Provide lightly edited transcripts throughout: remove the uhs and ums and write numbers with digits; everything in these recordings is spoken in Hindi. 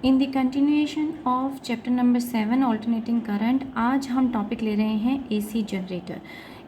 In the continuation of chapter number 7 alternating current, आज हम टॉपिक ले रहे हैं एसी जनरेटर।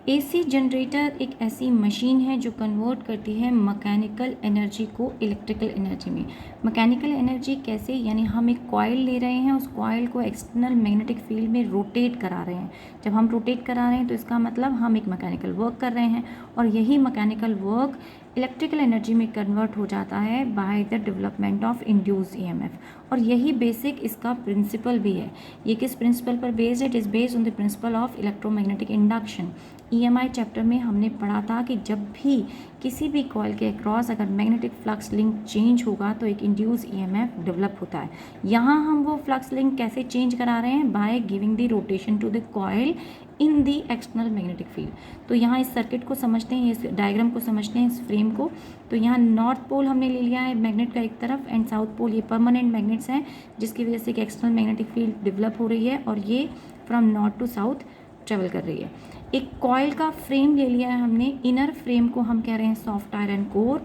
एसी जनरेटर एक ऐसी मशीन है जो कन्वर्ट करती है मैकेनिकल एनर्जी को इलेक्ट्रिकल एनर्जी में। मैकेनिकल एनर्जी कैसे, यानी हम एक कॉइल ले रहे हैं, उस कॉइल को एक्सटर्नल मैग्नेटिक फील्ड में रोटेट करा रहे हैं। जब हम रोटेट करा रहे हैं तो इसका मतलब हम एक मैकेनिकल वर्क कर रहे हैं, और यही मैकेनिकल वर्क इलेक्ट्रिकल एनर्जी में कन्वर्ट हो जाता है by the development of induced EMF. और यही बेसिक इसका प्रिंसिपल भी है। ये किस प्रिंसिपल पर बेस्ड है? It is based on the principle of electromagnetic induction. EMI chapter में हमने पढ़ा था कि जब भी किसी भी कॉइल के अक्रॉस अगर मैग्नेटिक फ्लक्स लिंक चेंज होगा तो एक इंड्यूस ईएमएफ डेवलप होता है। यहाँ हम वो फ्लक्स लिंक कैसे चेंज करा रहे हैं? By giving the rotation to the coil in the external magnetic field. तो यहाँ इस सर्किट को समझते हैं, इस डायग्राम को समझते हैं, इस फ्रेम को। तो यहाँ नॉर्थ पोल हमने ले लिया है मैग्नेट का एक तरफ, एंड साउथ पोल ये परमानेंट मैग्नेट्स हैं, जिसकी वजह से एक एक्सटर्नल मैग्नेटिक फील्ड डेवलप हो रही है, और ये from north to south travel कर रही है। एक कॉइल का फ्रेम ले लिया है हमने, इनर फ्रेम को हम कह रहे हैं soft iron core.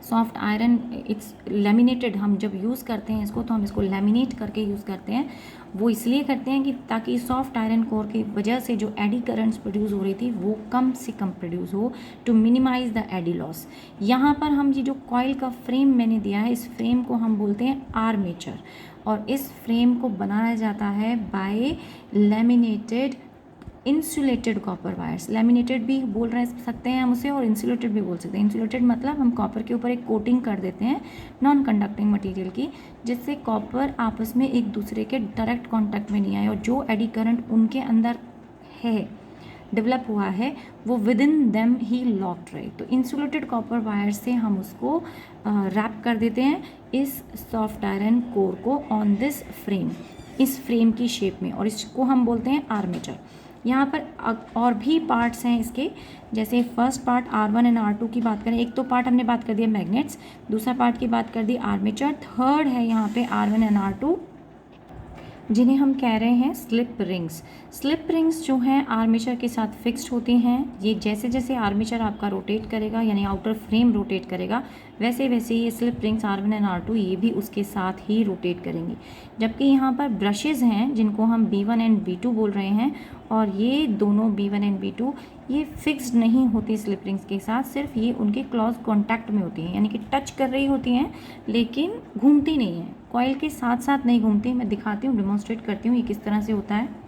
Soft iron it's laminated, हम जब यूज़ करते हैं इसको तो हम इसको लेमिनेट करके यूज़ करते हैं। वो इसलिए करते हैं कि ताकि सॉफ्ट आयरन कोर की वजह से जो एडी करंट्स प्रोड्यूस हो रही थी वो कम से कम प्रोड्यूस हो, to minimize the eddy loss. यहाँ पर हम ये जो कॉइल का फ्रेम मैंने दिया है, इस फ्रेम को हम बोलते हैं आर्मेचर, और इस फ्रेम को बनाया जाता है by laminated insulated copper wires. Laminated भी बोल रहे सकते हैं हम उसे, और इंसुलेटेड भी बोल सकते हैं। इंसुलेटेड मतलब हम कॉपर के ऊपर एक कोटिंग कर देते हैं नॉन कंडक्टिंग मटेरियल की, जिससे कॉपर आपस में एक दूसरे के डायरेक्ट कांटेक्ट में नहीं आए, और जो एडी करंट उनके अंदर है डेवलप हुआ है वो with in them he locked रहे। तो इंसुलेटेड कॉपर वायर से हम उसको रैप कर देते हैं इस सॉफ्ट आयरन कोर को ऑन दिस फ्रेम, इस फ्रेम की शेप में, और इसको हम बोलते हैं आर्मेचर। यहाँ पर और भी पार्ट्स हैं इसके, जैसे first part R1 and R2 की बात करें, एक तो पार्ट हमने बात कर दिया मैग्नेट्स, दूसरा पार्ट की बात कर दी आर्मेचर, थर्ड है यहाँ पे R1 एंड R2, जिन्हें हम कह रहे हैं स्लिप रिंग्स। स्लिप रिंग्स जो हैं आर्मेचर के साथ फिक्स्ड होती हैं। ये जैसे जैसे आर्मेचर आपका रोटेट करेगा, यानी आउटर फ्रेम रोटेट करेगा, वैसे वैसे ये slip rings R1 and R2 ये भी उसके साथ ही रोटेट करेंगी। जबकि यहाँ पर ब्रशेज़ हैं जिनको हम B1 एंड B2 बोल रहे हैं, और ये दोनों B1 एंड B2 ये फिक्स्ड नहीं होती स्लिप रिंग्स के साथ, सिर्फ ये उनके क्लोज कॉन्टैक्ट में होती हैं, यानी कि टच कर रही होती हैं लेकिन घूमती नहीं हैं, कॉइल के साथ साथ नहीं घूमती। मैं दिखाती हूँ, डेमोन्स्ट्रेट करती हूँ ये किस तरह से होता है।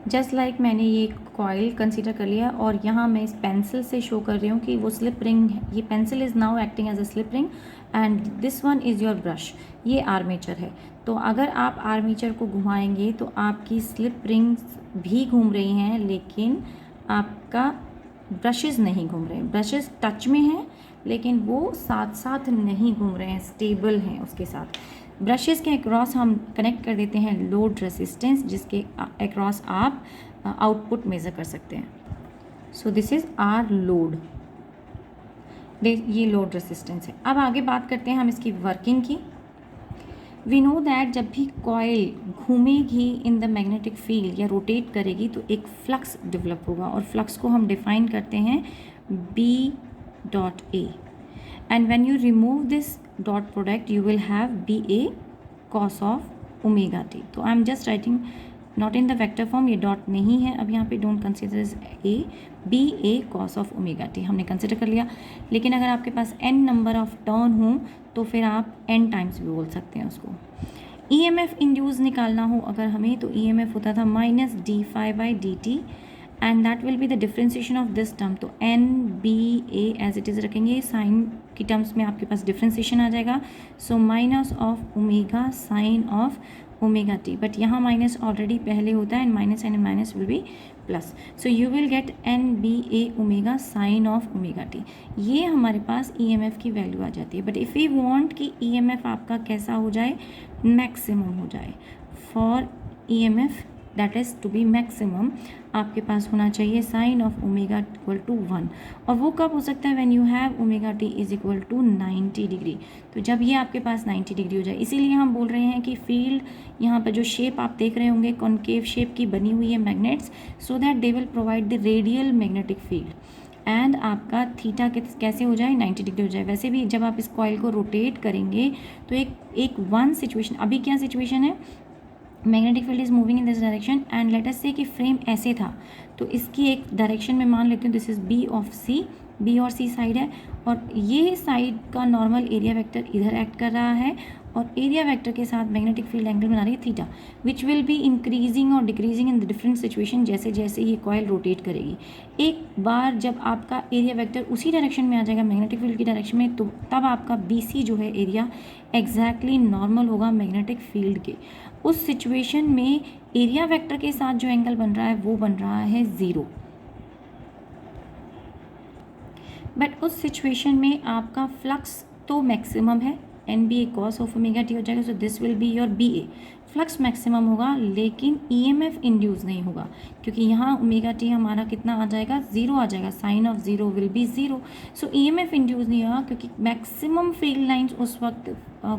जस्ट लाइक मैंने ये कॉइल कंसीडर कर लिया, और यहाँ मैं इस पेंसिल से शो कर रही हूँ कि वो स्लिप रिंग, ये pencil is now acting as a slip ring, and this one is your brush, ये आर्मेचर है। तो अगर आप आर्मेचर को घुमाएंगे तो आपकी स्लिप रिंग्स भी घूम रही हैं, लेकिन आपका ब्रशेज़ नहीं घूम रहे हैं। ब्रशेज़ टच में हैं लेकिन वो साथ साथ नहीं घूम रहे हैं, स्टेबल हैं उसके साथ। ब्रशेज़ के अक्रॉस हम कनेक्ट कर देते हैं लोड रेसिस्टेंस, जिसके अक्रॉस आप आउटपुट मेज़र कर सकते हैं। So this is R load, ये लोड रेसिस्टेंस है। अब आगे बात करते हैं हम इसकी वर्किंग की। वी नो दैट जब भी कॉइल घूमेगी इन द मैग्नेटिक फील्ड या रोटेट करेगी तो एक फ्लक्स डेवलप होगा, और फ्लक्स को हम डिफाइन करते हैं B.A, and when you remove this dot product you will have BA cos of omega t. तो I am just writing not in the vector form, ये डॉट नहीं है अब यहाँ पे, don't consider is A, BA cos of omega t हमने कंसिडर कर लिया। लेकिन अगर आपके पास n नंबर ऑफ टर्न हो तो फिर आप n टाइम्स भी बोल सकते हैं उसको। EMF इंड्यूस निकालना हो अगर हमें, तो EMF होता था minus d∅dt, and that will be the differentiation of this term. तो NBA एज इट इज़ रखेंगे, साइन की टर्म्स में आपके पास डिफ्रेंसिएशन आ जाएगा, so minus of omega sine of omega T, but यहाँ माइनस ऑलरेडी पहले होता है, and minus will be plus, so you will gate NBA omega sine of omega T. ये हमारे पास EMF की वैल्यू आ जाती है। बट इफ़ वी वांट कि EMF आपका कैसा हो जाए, मैक्सिमम हो जाए, for EMF that is to be maximum, आपके पास होना चाहिए sine of omega equal to 1, और वो कब हो सकता है? When you have omega t is equal to 90 degree. तो जब ये आपके पास 90 डिग्री हो जाए, इसीलिए हम बोल रहे हैं कि फील्ड, यहाँ पर जो शेप आप देख रहे होंगे कॉनकेव शेप की बनी हुई है magnets, so that they will provide the radial magnetic field. And आपका थीटा कैसे हो जाए 90 डिग्री हो जाए। वैसे भी जब आप इस कॉइल को रोटेट करेंगे तो एक वन सिचुएशन, अभी क्या सिचुएशन है, magnetic field is moving in this direction and let us से कि फ्रेम ऐसे था, तो इसकी एक डायरेक्शन में मान लेती हूँ this is B of C, B और सी साइड है, और ये साइड का नॉर्मल एरिया वेक्टर इधर एक्ट कर रहा है और एरिया वेक्टर के साथ मैग्नेटिक फील्ड एंगल बना रही है theta, which will be increasing और decreasing in the different situation जैसे जैसे ये कॉइल रोटेट करेगी। एक बार जब आपका एरिया वेक्टर उसी डायरेक्शन में आ जाएगा मैग्नेटिक फील्ड की डायरेक्शन में, तो तब आपका बी सी जो है एरिया एग्जैक्टली नॉर्मल होगा मैग्नेटिक फील्ड के। उस सिचुएशन में एरिया वेक्टर के साथ जो एंगल बन रहा है वो बन रहा है 0। बट उस सिचुएशन में आपका फ्लक्स तो मैक्सिमम है, N B A cos of omega t हो जाएगा, so this will be your B A, flux maximum होगा, लेकिन ईएमएफ इंड्यूस नहीं होगा क्योंकि यहाँ ओमेगा टी हमारा कितना आ जाएगा 0 आ जाएगा, sine of 0 will be 0, so EMF induce नहीं होगा क्योंकि मैक्सिमम फील्ड लाइंस उस वक्त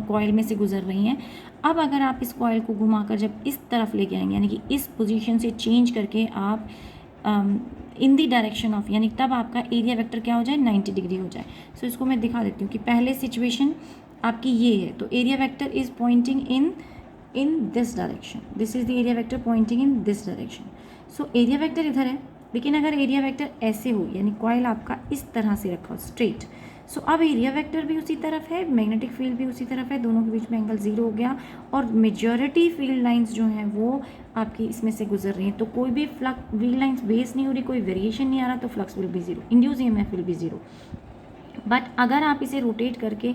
कॉइल में से गुजर रही हैं। अब अगर आप इस कॉइल को घुमाकर जब इस तरफ लेके आएंगे, यानी कि इस पोजीशन से चेंज करके आप इन दी डायरेक्शन ऑफ, यानी तब आपका एरिया वेक्टर क्या हो जाए 90 डिग्री हो जाए। सो इसको मैं दिखा देती हूँ कि पहले सिचुएशन आपकी ये है, तो area vector is pointing in this direction, this is the area vector pointing in this direction. So area vector इधर है, लेकिन अगर एरिया वेक्टर ऐसे हो, यानी कॉइल आपका इस तरह से रखा हो स्ट्रेट, सो अब एरिया वेक्टर भी उसी तरफ है, मैग्नेटिक फील्ड भी उसी तरफ है, दोनों के बीच में एंगल 0 हो गया और मेजॉरिटी फील्ड लाइंस जो हैं वो आपकी इसमें से गुजर रही हैं, तो कोई भी फील्ड लाइंस बेस नहीं हो रही, कोई वेरिएशन नहीं आ रहा, तो flux will be 0, induce EMF will be 0। But अगर आप इसे रोटेट करके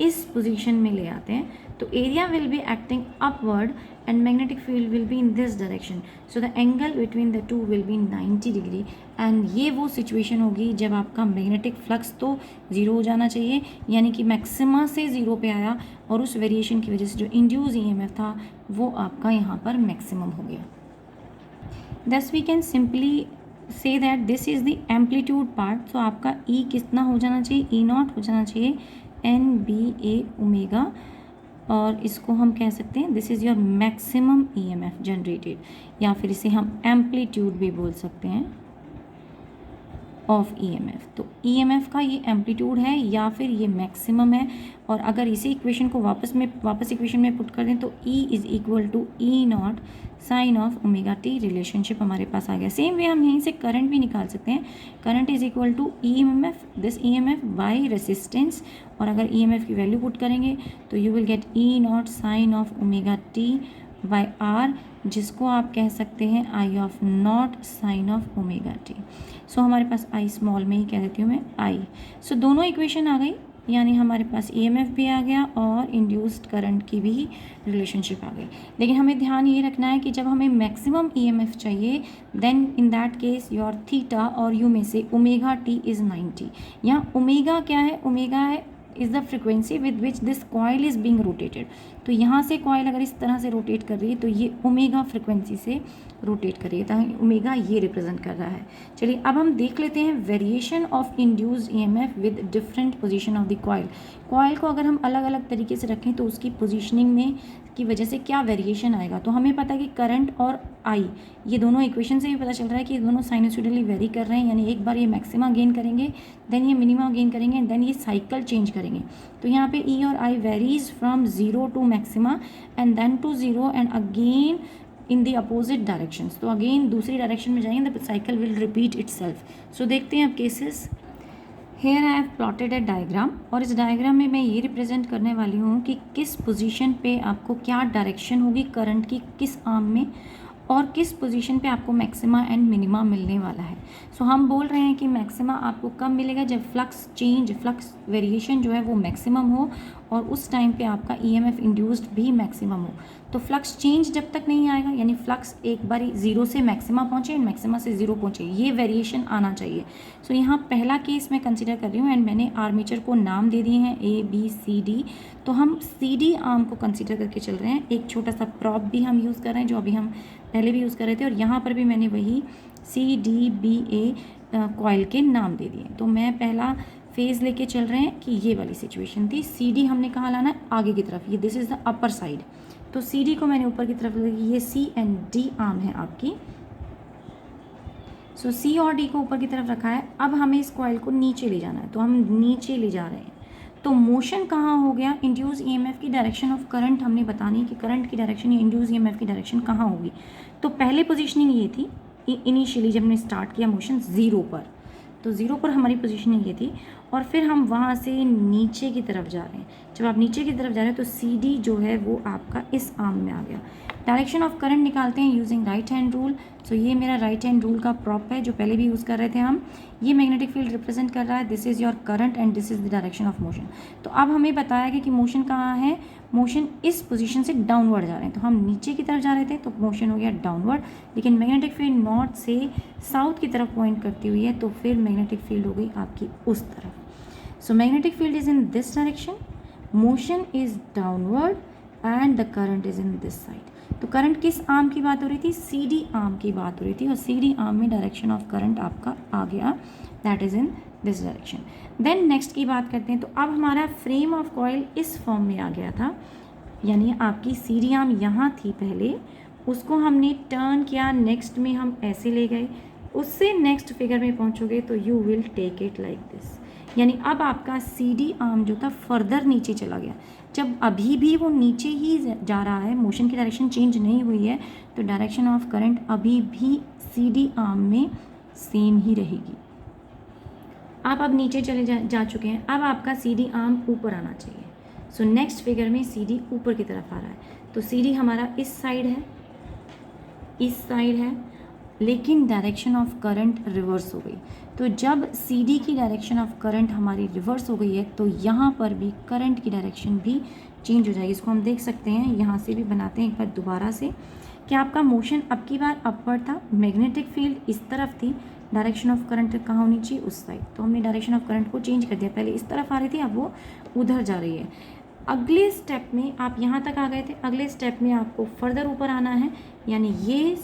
इस पोजीशन में ले आते हैं तो area will be acting upward and magnetic field will be in this direction, so the angle between the two will be 90 degree and ये वो सिचुएशन होगी जब आपका मैग्नेटिक फ्लक्स तो 0 हो जाना चाहिए, यानी कि मैक्सिमा से 0 पे आया और उस वेरिएशन की वजह से जो इंड्यूस ईएमएफ था वो आपका यहाँ पर मैक्सिमम हो गया। Thus we can simply say that this is the amplitude part, तो आपका ई कितना हो जाना चाहिए, ई नॉट हो जाना चाहिए एन बी ए ओमेगा, और इसको हम कह सकते हैं this is your maximum EMF generated, या फिर इसे हम एम्पलीट्यूड भी बोल सकते हैं ऑफ ईएमएफ। तो ईएमएफ का ये एम्पलीट्यूड है या फिर ये मैक्सिमम है, और अगर इसी इक्वेशन को वापस इक्वेशन में पुट कर दें तो E is equal to E not sine of omega t, relationship हमारे पास आ गया। सेम वे हम यहीं से करंट भी निकाल सकते हैं, current is equal to EMF, this EMF by resistance, और अगर ईएमएफ की वैल्यू पुट करेंगे तो you will get E not sine of omega t by R, जिसको आप कह सकते हैं I of naught sine of omega t. So हमारे पास आई स्मॉल में ही कह देती हूँ मैं आई। सो दोनों इक्वेशन आ गई, यानी हमारे पास ईएमएफ भी आ गया और इंड्यूस्ड करंट की भी रिलेशनशिप आ गई। लेकिन हमें ध्यान ये रखना है कि जब हमें मैक्सिमम ईएमएफ चाहिए then in that case your theta और यू में से ओमेगा टी इज़ 90। यहाँ ओमेगा क्या है, ओमेगा है is the frequency with which this coil is being rotated, तो यहाँ से कॉइल अगर इस तरह से रोटेट कर रही है तो ये ओमेगा फ्रिक्वेंसी से रोटेट कर रही है, तो ओमेगा ये रिप्रेजेंट कर रहा है। चलिए अब हम देख लेते हैं variation of induced EMF with different position of the coil. Coil को अगर हम अलग अलग तरीके से रखें तो उसकी पोजीशनिंग में की वजह से क्या वेरिएशन आएगा। तो हमें पता है कि करंट और आई, ये दोनों इक्वेशन से भी पता चल रहा है कि ये दोनों साइनोसॉइडली वेरी कर रहे हैं, यानी एक बार ये मैक्सिमा गेन करेंगे, देन ये मिनिमा गेन करेंगे एंड देन ये साइकिल चेंज करेंगे। तो यहाँ पे ई और I varies from 0 to maxima and then to 0 and again in the opposite directions, तो अगेन दूसरी डायरेक्शन में जाएंगे, the cycle will repeat itself. So देखते हैं अब cases. Here I have plotted a diagram, और इस डायग्राम में मैं ये रिप्रेजेंट करने वाली हूँ कि किस पोजीशन पे आपको क्या डायरेक्शन होगी करंट की, किस आर्म में, और किस पोजीशन पे आपको मैक्सिमा एंड मिनिमा मिलने वाला है। सो हम बोल रहे हैं कि मैक्सिमा आपको कब मिलेगा, जब फ्लक्स वेरिएशन जो है वो मैक्सिमम हो और उस टाइम पे आपका ईएमएफ इंड्यूस्ड भी मैक्सिमम हो। तो फ्लक्स चेंज जब तक नहीं आएगा, यानी फ्लक्स एक बार 0 से मैक्सिमा पहुँचे एंड मैक्सिमा से 0 पहुँचे, ये वेरिएशन आना चाहिए। सो यहाँ पहला केस मैं कंसिडर कर रही हूँ एंड मैंने आर्मेचर को नाम दे दिए हैं ए बी सी डी। तो हम सी डी आर्म को कंसिडर करके चल रहे हैं, एक छोटा सा प्रॉप भी हम यूज़ कर रहे हैं जो अभी हम पहले भी यूज़ कर रहे थे, और यहाँ पर भी मैंने वही सी डी बी ए कॉइल के नाम दे दिए। तो मैं पहला फेज़ लेके चल रहे हैं कि ये वाली सिचुएशन थी, सी डी हमने कहाँ लाना है, आगे की तरफ, ये this is the upper side, तो सी डी को मैंने ऊपर की तरफ लगी, ये सी एंड डी आर्म है आपकी। सो सी और डी को ऊपर की तरफ रखा है। अब हमें इस कॉइल को नीचे ले जाना है, तो हम नीचे ले जा रहे हैं। तो मोशन कहाँ हो गया, इंड्यूस ईएमएफ की डायरेक्शन ऑफ करंट हमने बतानी है कि करंट की डायरेक्शन या इंड्यूस ईएमएफ की डायरेक्शन कहाँ होगी। तो पहले पोजीशनिंग ये थी इनिशियली जब हमने स्टार्ट किया मोशन 0 पर, तो 0 पर हमारी पोजीशनिंग ये थी। और फिर हम वहाँ से नीचे की तरफ जा रहे हैं। जब आप नीचे की तरफ जा रहे हैं तो सी डी जो है वो आपका इस आर्म में आ गया। डायरेक्शन ऑफ करंट निकालते हैं यूजिंग राइट हैंड रूल। सो ये मेरा राइट हैंड रूल का प्रॉप है जो पहले भी यूज़ कर रहे थे हम। ये मैग्नेटिक फील्ड रिप्रेजेंट कर रहा है, this is your current and this is the direction of motion. तो अब हमें बताया गया कि मोशन कहाँ है, मोशन इस पोजीशन से डाउनवर्ड जा रहे हैं। तो हम नीचे की तरफ जा रहे थे तो मोशन हो गया डाउनवर्ड, लेकिन मैग्नेटिक फील्ड नॉर्थ से साउथ की तरफ पॉइंट करती हुई है, तो फिर मैग्नेटिक फील्ड हो गई आपकी उस तरफ। So magnetic field is in this direction, motion is downward and the current is in this side. तो करंट किस आर्म की बात हो रही थी, सी डी आर्म की बात हो रही थी, और सी डी आर्म में डायरेक्शन ऑफ करंट आपका आ गया, that is in this direction. Then next की बात करते हैं। तो अब हमारा फ्रेम ऑफ कॉइल इस फॉर्म में आ गया था, यानी आपकी सी डी आर्म यहाँ थी पहले, उसको हमने टर्न किया, नेक्स्ट में हम ऐसे ले गए, उससे नेक्स्ट फिगर में पहुँचोगे तो you will take it like this. यानी अब आपका सी डी आर्म जो था फर्दर नीचे चला गया। जब अभी भी वो नीचे ही जा रहा है, मोशन की डायरेक्शन चेंज नहीं हुई है, तो डायरेक्शन ऑफ करंट अभी भी सी डी आर्म में सेम ही रहेगी। आप अब नीचे चले जा चुके हैं, अब आपका सी डी आर्म ऊपर आना चाहिए। सो नेक्स्ट फिगर में सी डी ऊपर की तरफ आ रहा है, तो सी डी हमारा इस साइड है, इस साइड है, लेकिन डायरेक्शन ऑफ करंट रिवर्स हो गई। तो जब सी डी की डायरेक्शन ऑफ करंट हमारी रिवर्स हो गई है, तो यहाँ पर भी करंट की डायरेक्शन भी चेंज हो जाएगी। इसको हम देख सकते हैं, यहाँ से भी बनाते हैं एक बार दोबारा से, कि आपका मोशन अब की बार अपवर्ड था, मैग्नेटिक फील्ड इस तरफ थी, डायरेक्शन ऑफ करंट कहाँ होनी चाहिए, उस साइड। तो हमने डायरेक्शन ऑफ करंट को चेंज कर दिया, पहले इस तरफ आ रही थी, अब वो उधर जा रही है। अगले स्टेप में आप यहाँ तक आ गए थे, अगले स्टेप में आपको फर्दर ऊपर आना है, यानी ये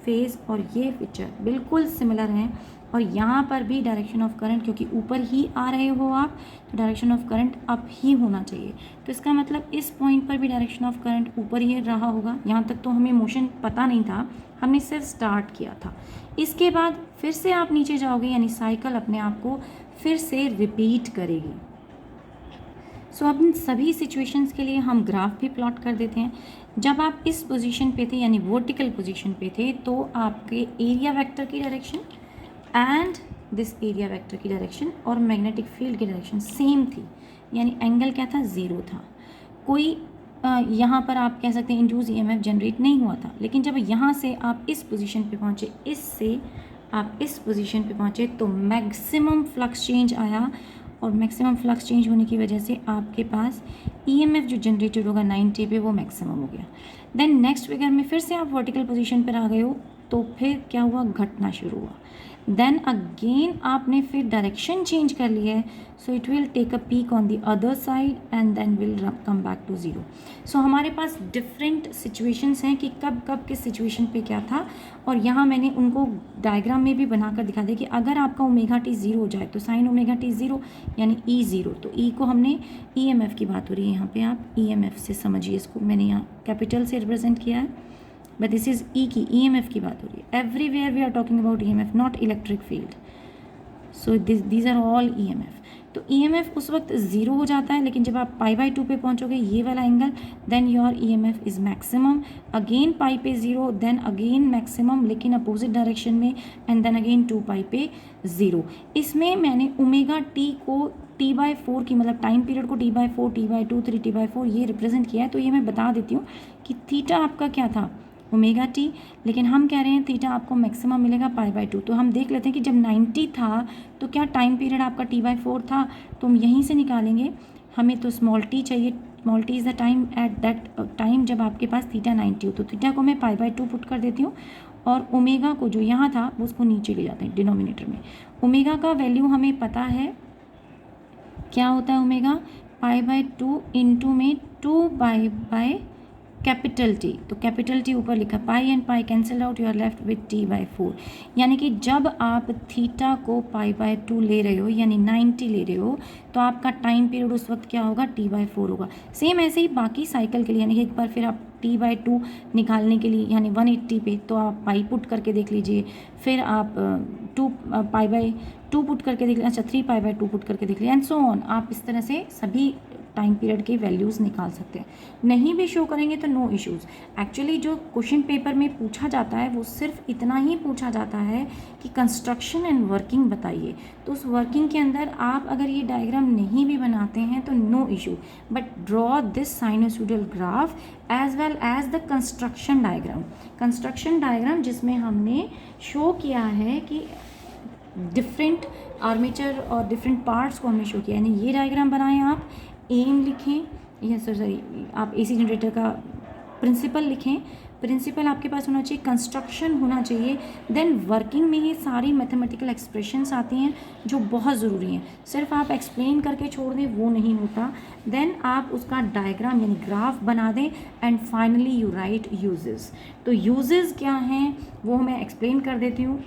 फेज और ये पिक्चर बिल्कुल सिमिलर हैं, और यहाँ पर भी डायरेक्शन ऑफ करंट, क्योंकि ऊपर ही आ रहे हो आप, तो डायरेक्शन ऑफ करंट अप ही होना चाहिए। तो इसका मतलब इस पॉइंट पर भी डायरेक्शन ऑफ करंट ऊपर ही रहा होगा। यहाँ तक तो हमें मोशन पता नहीं था, हमने सिर्फ स्टार्ट किया था। इसके बाद फिर से आप नीचे जाओगे, यानी साइकिल अपने आप को फिर से रिपीट करेगी। सो अब इन सभी सिचुएशंस के लिए हम ग्राफ भी प्लॉट कर देते हैं। जब आप इस पोजीशन पे थे, यानी वर्टिकल पोजीशन पे थे, तो आपके एरिया वेक्टर की direction and this area vector की डायरेक्शन और मैग्नेटिक फील्ड की डायरेक्शन सेम थी, यानी एंगल क्या था, 0 था। कोई यहाँ पर आप कह सकते हैं इंड्यूस ईएमएफ जनरेट नहीं हुआ था। लेकिन जब यहाँ से आप इस पोजीशन पे पहुँचे, इससे आप इस पोजीशन पे पहुँचे, तो मैक्सिमम फ्लक्स चेंज आया, और मैक्सिमम फ्लक्स चेंज होने की वजह से आपके पास ईएमएफ जो जनरेटेड होगा 90 पे, वो मैक्सिमम हो गया। देन नेक्स्ट फिगर में फिर से आप वर्टिकल पोजीशन पर आ गए हो, तो फिर क्या हुआ, घटना शुरू हुआ। देन अगेन आपने फिर डायरेक्शन चेंज कर लिया है, so it will take a peak on the other side and then will come back to 0। So हमारे पास डिफरेंट सिचुएशंस हैं कि कब कब किस सिचुएशन पे क्या था, और यहाँ मैंने उनको डायग्राम में भी बनाकर दिखा दिया कि अगर आपका ओमेगा टी 0 हो जाए तो साइन ओमेगा टी 0 यानी ई 0। तो ई को हमने ईएमएफ की बात हो रही है यहाँ पे, आप ईएमएफ से समझिए इसको, मैंने यहाँ कैपिटल से रिप्रेजेंट किया है, बट दिस इज ई की ईएमएफ की बात हो रही है। Everywhere we are talking about EMF, not electric field. So these are all EMF. तो ईएमएफ उस वक्त 0 हो जाता है, लेकिन जब आप π/2 पे पहुंचोगे, ये वाला angle, then your EMF is maximum. Again pi पे 0, देन अगेन मैक्सिमम, लेकिन अपोजिट डायरेक्शन में, एंड देन अगेन 2π पे 0। इसमें मैंने ओमेगा टी को T/4 की, मतलब टाइम पीरियड को T/4, T/2, 3T/4 ये रिप्रेजेंट किया है। तो ये मैं बता देती हूँ कि थीटा आपका क्या था, ओमेगा टी, लेकिन हम कह रहे हैं थीटा आपको मैक्सिमम मिलेगा π/2। तो हम देख लेते हैं कि जब 90 था तो क्या टाइम पीरियड आपका T/4 था, तो हम यहीं से निकालेंगे। हमें तो स्मॉल टी चाहिए, small T is the time at that time जब आपके पास थीटा 90 हो। तो थीटा को मैं π/2 पुट कर देती हूँ, और ओमेगा को जो यहाँ था वो उसको नीचे ले जाते हैं डिनोमिनेटर में। ओमेगा का वैल्यू हमें पता है क्या होता है, ओमेगा π/2 इंटू में 2π/, कैपिटल टी। तो कैपिटल टी ऊपर लिखा, pi and pi cancel out, you are left with T/4। यानी कि जब आप थीटा को π/2 ले रहे हो, यानी 90 ले रहे हो, तो आपका टाइम पीरियड उस वक्त क्या होगा, T/4 होगा। सेम ऐसे ही बाकी साइकिल के लिए, यानी कि एक बार फिर आप T/2 निकालने के लिए, यानी 180 पे, तो आप पाई पुट करके देख लीजिए, फिर आप 2 पाई बाई 2 पुट करके देख लिया, अच्छा 3 पाई बाई 2 पुट करके देख लिया, एंड सो ऑन। आप इस तरह से सभी टाइम पीरियड के वैल्यूज़ निकाल सकते हैं। नहीं भी शो करेंगे तो नो इश्यूज़। एक्चुअली जो क्वेश्चन पेपर में पूछा जाता है वो सिर्फ इतना ही पूछा जाता है कि कंस्ट्रक्शन एंड वर्किंग बताइए। तो उस वर्किंग के अंदर आप अगर ये डायग्राम नहीं भी बनाते हैं तो no issue, but draw this sinusoidal graph as well as the construction diagram. Construction diagram जिसमें हमने शो किया है कि डिफरेंट आर्मेचर और डिफरेंट पार्ट्स को हमने शो किया, यानी ये डायग्राम बनाएं आप, एम लिखें या सॉरी आप एसी जनरेटर का प्रिंसिपल लिखें। प्रिंसिपल आपके पास होना चाहिए, कंस्ट्रक्शन होना चाहिए, देन वर्किंग में ही सारी मैथमेटिकल एक्सप्रेशंस आती हैं जो बहुत ज़रूरी हैं। सिर्फ आप एक्सप्लेन करके छोड़ दें वो नहीं होता, देन आप उसका डायग्राम यानी ग्राफ बना दें, and finally you right uses. तो यूजेस क्या हैं वो मैं एक्सप्लेन कर देती हूँ।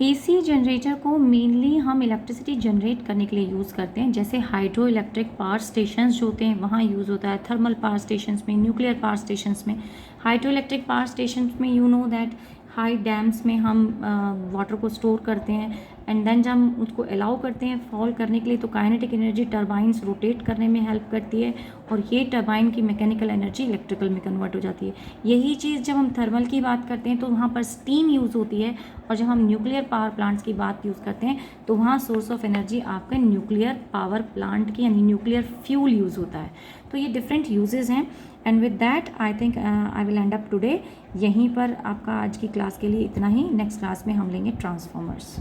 एसी जनरेटर को मेनली हम इलेक्ट्रिसिटी जनरेट करने के लिए यूज़ करते हैं, जैसे हाइड्रो इलेक्ट्रिक पावर स्टेशंस जो होते हैं वहाँ यूज़ होता है, थर्मल पावर स्टेशंस में, न्यूक्लियर पावर स्टेशंस में। हाइड्रो इलेक्ट्रिक पावर स्टेशंस में you know that high dams में हम वाटर को स्टोर करते हैं, एंड देन जब हम उसको अलाउ करते हैं फॉल करने के लिए तो काइनेटिक एनर्जी टरबाइंस रोटेट करने में हेल्प करती है, और ये टरबाइन की मैकेनिकल एनर्जी इलेक्ट्रिकल में कन्वर्ट हो जाती है। यही चीज़ जब हम थर्मल की बात करते हैं तो वहाँ पर स्टीम यूज़ होती है, और जब हम न्यूक्लियर पावर प्लांट्स की बात यूज़ करते हैं तो वहाँ सोर्स ऑफ एनर्जी आपका न्यूक्लियर पावर प्लांट की यानी न्यूक्लियर फ्यूल यूज़ होता है। तो ये डिफरेंट यूजेस हैं, and with that I think I will and up today. यहीं पर आपका आज की क्लास के लिए इतना ही। नेक्स्ट क्लास में हम लेंगे ट्रांसफॉर्मर्स।